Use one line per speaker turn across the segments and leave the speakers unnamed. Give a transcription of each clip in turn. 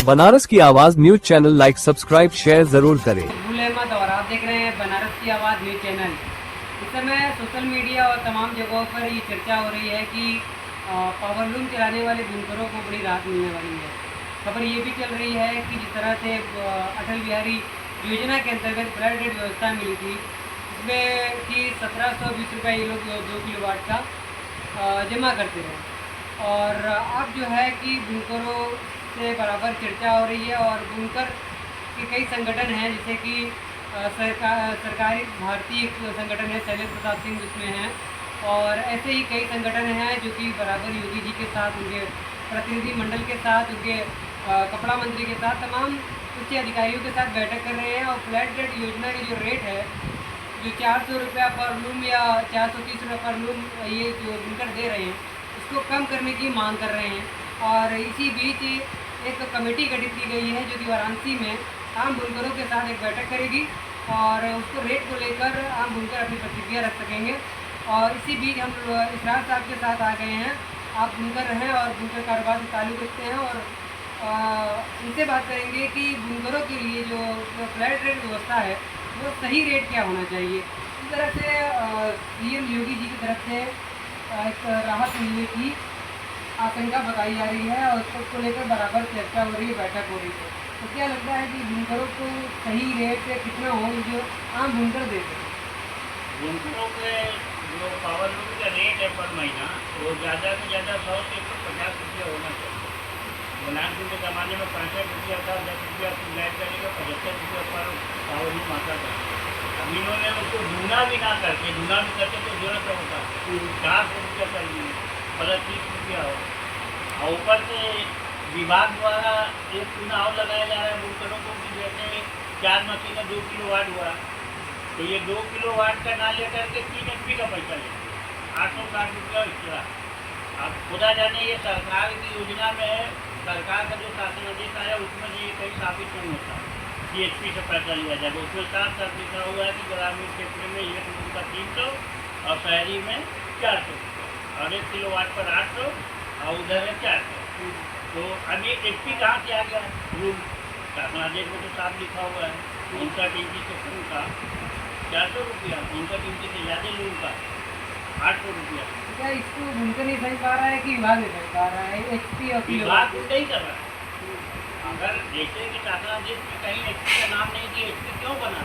बनारस की आवाज news channel like subscribe share जरूर करें।
अहमद और आप देख रहे हैं बनारस की आवाज़ न्यूज चैनल। इस समय सोशल मीडिया और तमाम जगहों पर ये चर्चा हो रही है कि पावरलूम चलाने वाले बुनकरों को बड़ी राहत मिलने वाली है। खबर ये भी चल रही है कि जिस तरह से अटल बिहारी योजना के अंतर्गत फ्लैट रेट व्यवस्था मिली थी, इसमें कि 1720 रुपये ये लोग 2 किलोवाट का जमा करते रहे। और अब जो है कि बुनकरों से बराबर चर्चा हो रही है और बुनकर के कई संगठन हैं, जैसे कि सरकारी भारतीय संगठन है, शैलेंद्र प्रताप सिंह जिसमें हैं, और ऐसे ही कई संगठन हैं जो कि बराबर योगी जी के साथ, उनके प्रतिनिधि मंडल के साथ, उनके कपड़ा मंत्री के साथ, तमाम उच्च अधिकारियों के साथ बैठक कर रहे हैं। और फ्लैट रेट योजना की जो रेट है, जो 400 रुपया पर लूम या 430 रुपये पर लूम ये जो बुनकर दे रहे हैं, इसको कम करने की मांग कर रहे हैं। और इसी बीच एक कमेटी गठित की गई है जो कि वाराणसी में आम बुनकरों के साथ एक बैठक करेगी और उसको रेट को लेकर आम बुनकर अपनी प्रतिक्रिया रख सकेंगे। और इसी बीच हम इसरार साहब के साथ आ गए हैं। आप बुनकर हैं और बुनकर कारोबार से ताल्लुक़ रखते हैं और इनसे बात करेंगे कि बुनकरों के लिए जो फ्लैट रेट व्यवस्था है वो सही रेट क्या होना चाहिए। इस तरह से सीएम योगी जी की तरफ से एक राहत मिलने की आशंका बताई जा रही है और उसको लेकर बराबर चर्चा हो रही है, बैठक हो रही है। तो क्या लगता है कि बुनकरों को सही रेट कितना हो जो आम बुनकर दे सकें?
बुनकरों के जो पावरलूम का रेट है पर महीना, वो ज़्यादा से ज़्यादा 100 से 150 रुपया होना चाहिए। बनारस के ज़माने में 65 रुपया था, 10 रुपया फ्लैट करेगा, 75 रुपया पर पावरलूम आता था। अब इन्होंने उसको दूना भी ना करके, दूना भी करते तो 150 होता, 400 रुपया कर दिए, मतलब 30 रुपया हो। और ऊपर से विभाग द्वारा एक चुनाव लगाया जा रहा है बुनकरों को कि जैसे 4 मशीनें 2 किलोवाट हुआ, तो ये 2 किलोवाट का ना लेकर के 3 HP का पैसा ले 860 रुपया एक्स्ट्रा। अब खुदा जाने ये सरकार की योजना में है, सरकार का जो शासन आदेश आया उसमें ये कहीं स्थापित नहीं होता कि HP से पैसा लिया जाएगा। उसमें साफ साफ लिखा हुआ है कि ग्रामीण क्षेत्र में 1 रूम का 300 और शहरी में 400 रुपये और 1 किलोवाट पर 800 और उधर है 400। तो अब ये HP कहाँ से आ गया रूम? शासन आदेश में तो साफ लिखा हुआ है 59 इंची से कम का 400 रुपया, 59 इंची से ज़्यादा लूम का 800 रुपया।
क्या इसको बुनकर नहीं समझ पा रहा है कि विभाग नहीं समझ पा रहा है? HP और
विभाग कुछ नहीं कर रहा है। अगर जैसे कि शासन आदेश में कहीं HP का नाम नहीं दिया, HP क्यों बना?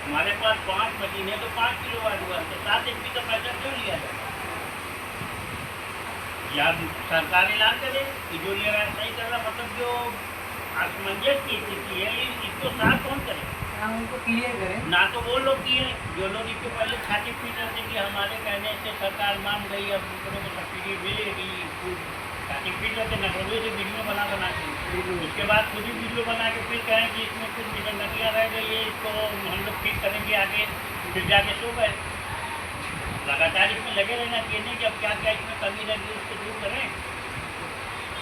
हमारे पास 5 मशीन है तो 5 किलोवाट हुआ, तो 7 HP का पैसा क्यों लिया जाए? या सरकार ऐलान करे कि जो ले रहा है सही कर रहा, मतलब जो असमंजस की स्थिति है इसको साफ कौन करे?
हाँ, उनको क्लियर करें।
ना तो वो लोग किए जो लोग इसके पहले छाती पीट रहे थे कि हमारे कहने से सरकार मान गई, अब बुनकरों को सब्सिडी मिलेगी, छाती पीट रहे थे, नटोले से वीडियो बना के उसके बाद खुद ही वीडियो बना के फिर कहें कि इसमें कुछ निकलियाँ रह गई है, इसको हम लोग ठीक करेंगे आगे, फिर जाके सो गए। लगातार इसमें लगे रहना चाहिए नहीं कि अब क्या क्या इसमें कमी रहेगी उसको दूर करें।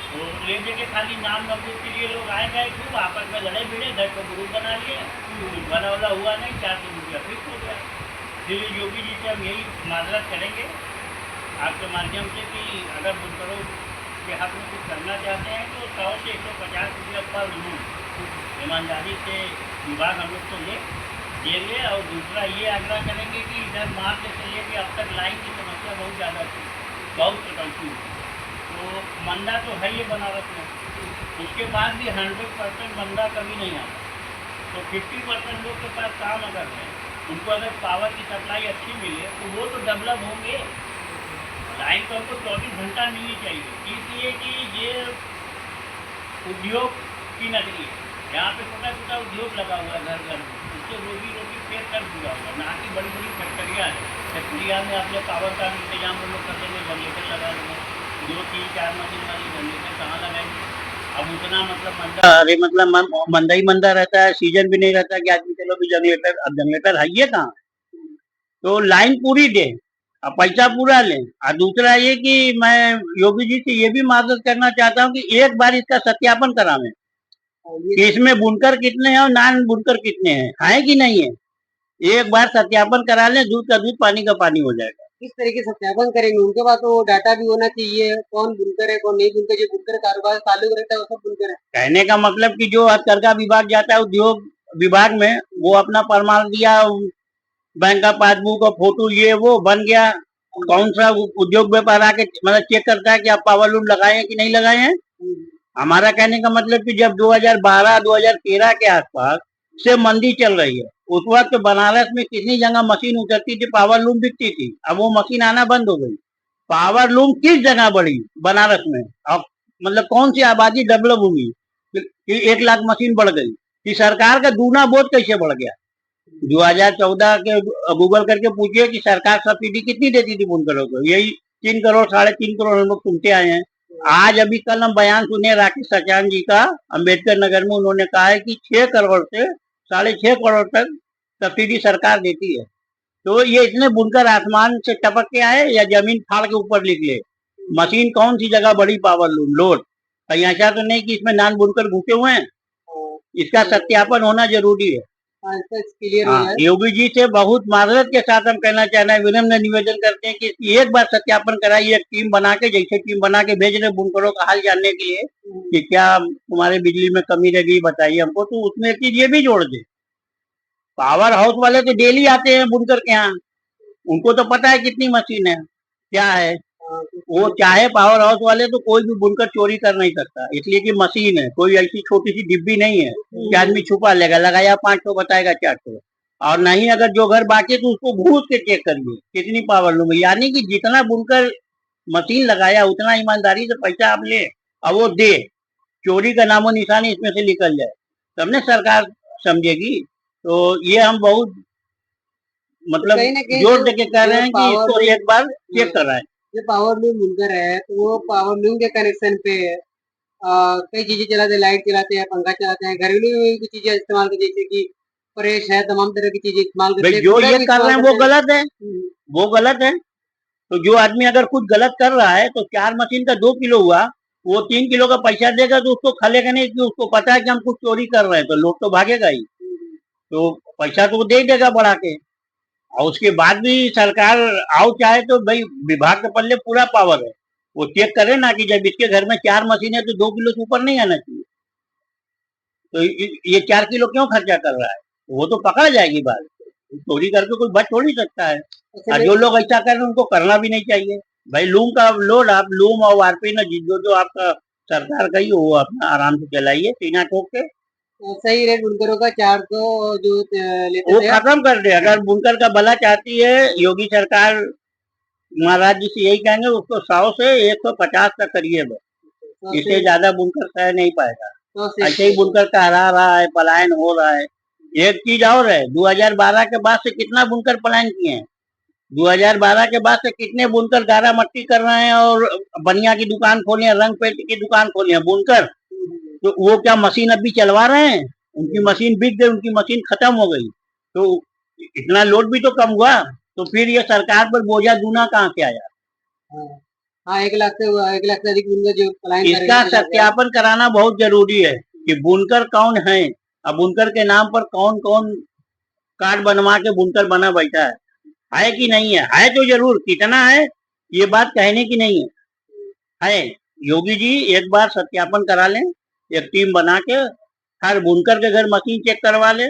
तो ले के खाली नाम नमूद के लिए लोग आए गए, खूब आपस में लड़े भिड़े, घर को ग्रुप बना लिए, बना वाला हुआ नहीं, 400 रुपया फिक्स हो गया। इसलिए योगी जी से हम यही माजरत करेंगे आपके माध्यम से कि अगर बुनकरों के हक में कुछ करना चाहते हैं तो 100 से 150 रुपया पर लूम ईमानदारी से विभाग हम लोग को देंगे। और दूसरा ये आग्रह करेंगे कि इधर मार्च से लेकर अब तक लाइन की समस्या बहुत ज़्यादा थी, बहुत कटौती हुई, तो मंदा तो है ये बनारस में, उसके बाद भी 100% मंदा कभी नहीं आता। तो 50% लोग के पास काम अगर है, उनको अगर पावर की सप्लाई अच्छी मिले तो वो तो डेवलप होंगे। लाइन तो हमको 24 घंटा मिलनी चाहिए, इसलिए कि ये उद्योग की नगरी है, यहाँ पे छोटा छोटा उद्योग लगा हुआ है घर घर में, उससे रोजी रोटी पेट कर जुड़ा हुआ है। ना कि बड़ी बड़ी फैक्ट्रियाँ हैं, फैक्ट्रियाँ में अपने पावर का भी इंतजाम हम लोग कर देंगे, जनरेटर लगा देंगे, 2, 3, 4 मशीन वाली जनरेटर कहाँ लगाएंगे? अब उतना मतलब मंदा, अरे मतलब मंदा ही मंदा रहता है, सीजन भी नहीं रहता कि आदमी चलो भी जनरेटर, अब जनरेटर है ये कहाँ? तो लाइन पूरी दे, अब पैसा पूरा लें। और दूसरा ये कि मैं योगी जी से ये भी माजरत करना चाहता हूँ कि एक बार इसका सत्यापन करावें कि इसमें बुनकर कितने हैं और नॉन बुनकर कितने हैं, है कि नहीं है। एक बार सत्यापन करा लें, दूध का दूध पानी का पानी हो जाएगा।
किस तरीके से सत्यापन करेंगे? उनके पास तो डाटा भी होना चाहिए, कौन बुनकर है, कौन नहीं बुनकर, जो बुनकर कारोबार ताल्लुक रहता है वो सब बुनकर है।
कहने का मतलब कि जो हथकरघा विभाग जाता है उद्योग विभाग में, वो अपना प्रमाण दिया, बैंक का पासबुक और फोटो ये वो बन गया, कौन सा उद्योग व्यापार आके मतलब चेक करता है कि आप पावर लूम लगाए हैं कि नहीं लगाए हैं। हमारा कहने का मतलब कि जब 2012-2013 के आसपास से मंदी चल रही है, उस वक्त बनारस में कितनी जगह मशीन उतरती थी, पावर लूम बिकती थी, अब वो मशीन आना बंद हो गई। पावर लूम किस जगह बढ़ी बनारस में, अब मतलब कौन सी आबादी डेवलप हुई कि 1 लाख मशीन बढ़ गई, कि सरकार का दूना बोझ कैसे बढ़ गया। 2014 के गूगल करके पूछिए कि सरकार सब्सिडी कितनी देती थी बुनकरों को, यही 3 करोड़ 3.5 करोड़ हम लोग सुनते आए हैं। आज अभी कल हम बयान सुने राकेश सचान जी का अम्बेडकर नगर में, उन्होंने कहा है कि 6 करोड़ से 6.5 करोड़ तक सब्सिडी सरकार देती है। तो ये इतने बुनकर आसमान से टपक के आए या जमीन फाड़ के ऊपर निकले। मशीन कौन सी जगह बड़ी पावर लूम लोड, कहीं ऐसा तो नहीं कि इसमें नान बुनकर घुसे हुए हैं। इसका सत्यापन होना जरूरी है।
क्लियर हो
हाँ,
जाए।
योगी जी से बहुत माजरत के साथ हम कहना चाह रहे हैं, विनम्र निवेदन करते हैं कि इसकी एक बार सत्यापन कराइए, एक टीम बना के, जैसे टीम बना के भेज रहे बुनकरों का हाल जानने के लिए कि क्या तुम्हारे बिजली में कमी रह गई बताइए हमको, तो उसमें एक चीज ये भी जोड़ दे। पावर हाउस वाले तो डेली आते हैं बुनकर के यहाँ, उनको तो पता है कितनी मशीन है क्या है। वो चाहे पावर हाउस वाले तो कोई भी बुनकर चोरी कर नहीं सकता, इसलिए कि मशीन है, कोई ऐसी छोटी सी डिब्बी नहीं है कि आदमी छुपा लेगा, लगाया 500 बताएगा 400। और नहीं, अगर जो घर बाकी है तो उसको घूस के चेक करिए कितनी पावर लूम, यानी कि जितना बुनकर मशीन लगाया उतना ईमानदारी से पैसा आप ले और वो दे, चोरी का नामो निशानी इसमें से निकल जाए, तब न सरकार समझेगी। तो ये हम बहुत मतलब
कहीं ना कहीं
जोर दे के कह रहे हैं कि
पावर
इसको एक बार चेक कराएं।
जो पावर लूम बुनकर है तो वो पावर लूम के कनेक्शन पे कई चीजें चलाते हैं, लाइट चलाते हैं, पंखा चलाते हैं, घरेलू में भी चीजें इस्तेमाल करते हैं, जैसे कि प्रेस है, तमाम तरह की चीजें इस्तेमाल करते
भाई
हैं,
जो
कूलर
ये
भी
कर
इस्तेमाल
रहे हैं वो
करते हैं।
गलत है, वो गलत है। तो जो आदमी अगर कुछ गलत कर रहा है तो 4 मशीन का 2 किलो हुआ, वो 3 किलो का पैसा देगा तो उसको खलेगा नहीं, कि उसको पता है कि हम कुछ चोरी कर रहे हैं, तो लोग तो भागेगा ही। तो पैसा तो वो दे देगा बढ़ा के, और उसके बाद भी सरकार आओ चाहे तो भाई विभाग के पल्ले पूरा पावर है, वो चेक करे ना कि जब इसके घर में 4 मशीन है तो 2 किलो से ऊपर नहीं आना चाहिए, तो ये 4 किलो क्यों खर्चा कर रहा है, वो तो पकड़ा जाएगी बात। चोरी करके कोई बच थोड़ी सकता है। और जो लोग ऐसा कर रहे हैं उनको करना भी नहीं चाहिए। भाई लूम का लोड आप लूम और वारपी ना जो जो आपका सरकार का ही हो, वो अपना आराम से चलाइए सीना ठोक के।
सही रेट बुनकरों का 400 जो लेते
वो
थे
खत्म कर दे, अगर बुनकर का भला चाहती है योगी सरकार, महाराज जी से यही कहेंगे उसको 100 से 150 तक करिए बस, इससे ज्यादा बुनकर सह नहीं पाएगा। ऐसे ही बुनकर कहरा रहा है, पलायन हो रहा है। एक चीज और है, 2012 के बाद से कितना बुनकर पलायन किए हैं, 2012 के बाद से कितने बुनकर गारा मट्टी कर रहे हैं और बनिया की दुकान खोली है, रंग पेंट की दुकान खोली है बुनकर, तो वो क्या मशीन अभी चलवा रहे हैं, उनकी मशीन बिक गई, उनकी मशीन खत्म हो गई, तो इतना लोड भी तो कम हुआ, तो फिर ये सरकार पर बोझा दूना कहाँ से आया।
हाँ, 1 लाख से अधिक बुनकर जो पलायन कर
इसका सत्यापन कराना बहुत जरूरी है कि बुनकर कौन है और बुनकर के नाम पर कौन कौन कार्ड बनवा के बुनकर बना बैठा है कि नहीं है तो जरूर, कितना है ये बात कहने की नहीं है। योगी जी एक बार सत्यापन करा लें, एक टीम बना के हर बुनकर के घर मशीन चेक करवा ले,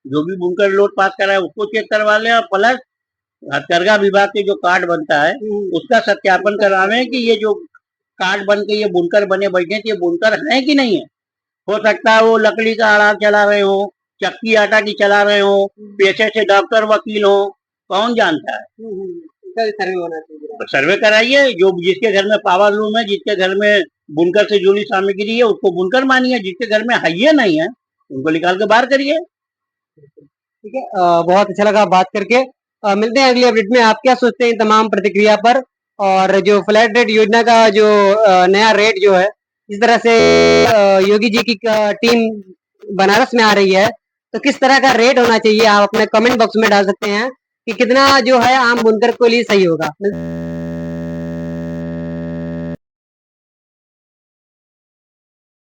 जो भी बुनकर लोड पास करा है उसको चेक करवा ले, और प्लस हथकरघा विभाग के जो कार्ड बनता है उसका सत्यापन करावे कि ये जो कार्ड बन के ये बुनकर बने बैठे थे, ये बुनकर है कि नहीं है। हो सकता है वो लकड़ी का आड़ा चला रहे हो, चक्की आटा की चला रहे हो, पेशे से डॉक्टर वकील हो, कौन जानता है।
सर्वे होना चाहिए।
सर्वे कराइए, जो जिसके घर में पावर लूम है, जिसके घर में बुनकर से जुड़ी सामग्री है उसको बुनकर मानिए, जिसके घर में है ये नहीं है उनको निकाल के बाहर करिए।
ठीक है, बहुत अच्छा लगा बात करके। मिलते हैं अगली अपडेट में। आप क्या सोचते हैं तमाम प्रतिक्रिया पर, और जो फ्लैट रेट योजना का जो नया रेट जो है, इस तरह से योगी जी की टीम बनारस में आ रही है, तो किस तरह का रेट होना चाहिए आप अपने कमेंट बॉक्स में डाल सकते हैं कि कितना जो है आम बुनकर के लिए सही होगा।